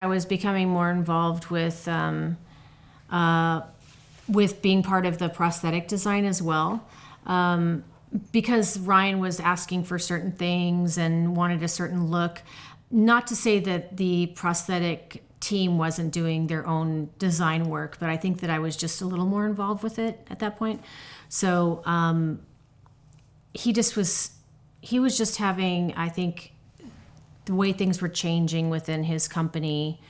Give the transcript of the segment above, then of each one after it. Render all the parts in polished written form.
I was becoming more involved with being part of the prosthetic design as well. Because Ryan was asking for certain things and wanted a certain look. Not to say that the prosthetic team wasn't doing their own design work, but I think that I was just a little more involved with it at that point. So he was just having, I think, the way things were changing within his company.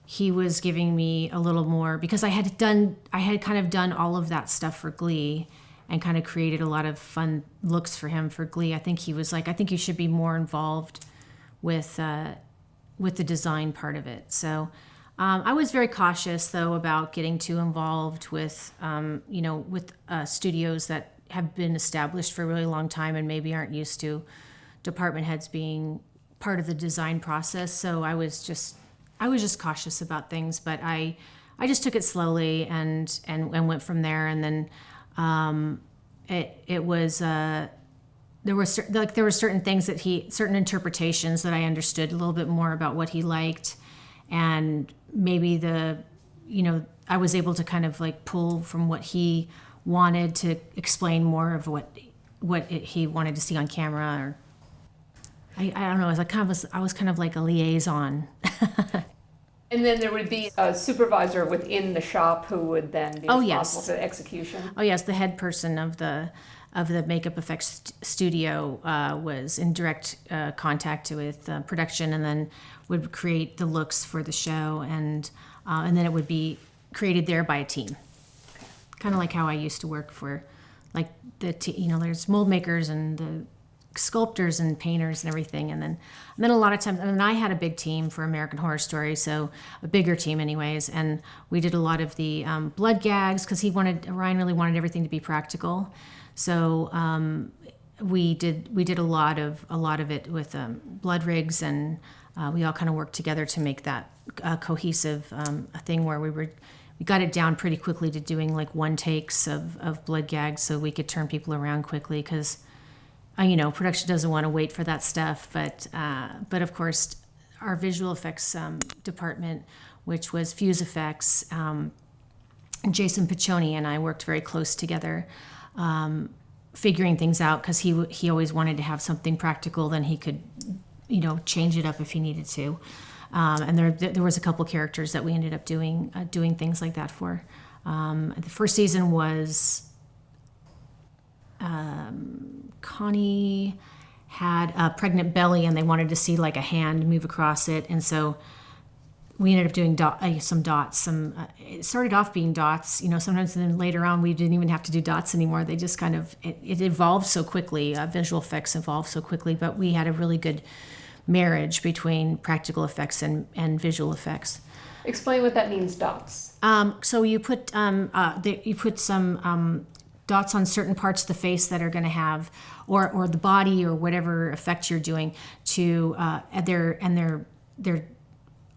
He was giving me a little more, because I had kind of done all of that stuff for Glee and kind of created a lot of fun looks for him for Glee. I think he was like, I think you should be more involved with the design part of it. So I was very cautious though about getting too involved with, with studios that have been established for a really long time and maybe aren't used to department heads being part of the design process. So I was just cautious about things, but I just took it slowly and went from there. And then there were certain things that certain interpretations that I understood a little bit more about what he liked, and maybe I was able to kind of like pull from what he wanted to explain more of what he wanted to see on camera. Or I don't know. I was kind of like a liaison. And then there would be a supervisor within the shop who would then be responsible for the execution. Oh yes, the head person of the makeup effects studio was in direct contact with production, and then would create the looks for the show, and then it would be created there by a team. Kind of like how I used to work for, like there's mold makers and the sculptors and painters and everything, and then a lot of times, I had a big team for American Horror Story, so a bigger team anyways, and we did a lot of the blood gags, because Ryan really wanted everything to be practical. So we did a lot of it with blood rigs, and we all kind of worked together to make that cohesive a thing where we got it down pretty quickly to doing like one takes of blood gags, so we could turn people around quickly, because production doesn't want to wait for that stuff. But of course, our visual effects department, which was Fuse Effects, Jason Piccioni and I worked very close together, figuring things out, because he always wanted to have something practical. Then he could, change it up if he needed to. And there was a couple characters that we ended up doing things like that for. The first season was. Connie had a pregnant belly, and they wanted to see like a hand move across it, and so we ended up doing some dots. It started off being dots, sometimes, and then later on we didn't even have to do dots anymore. They just kind of it evolved so quickly. Visual effects evolved so quickly, but we had a really good marriage between practical effects and visual effects. Explain what that means, dots. So you put some dots on certain parts of the face that are going to have, or the body, or whatever effect you're doing, to they're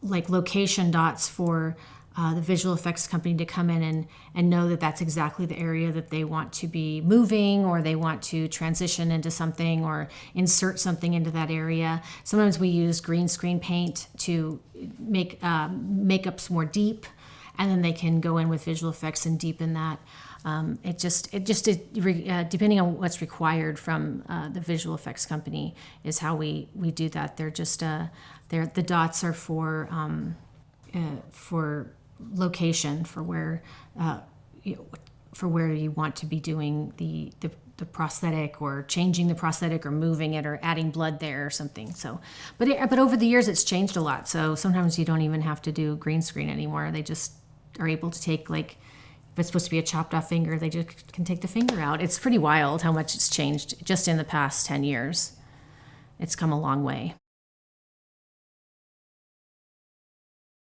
like location dots for the visual effects company to come in and know that that's exactly the area that they want to be moving, or they want to transition into something or insert something into that area. Sometimes we use green screen paint to make makeups more deep, and then they can go in with visual effects and deepen that. Depending on what's required from the visual effects company is how we do that. They're just the dots are for location, for where you want to be doing the prosthetic, or changing the prosthetic, or moving it, or adding blood there or something. So, but over the years it's changed a lot. So sometimes you don't even have to do green screen anymore. They just are able to take, like, if it's supposed to be a chopped off finger, they just can take the finger out. It's pretty wild how much it's changed just in the past 10 years. It's come a long way.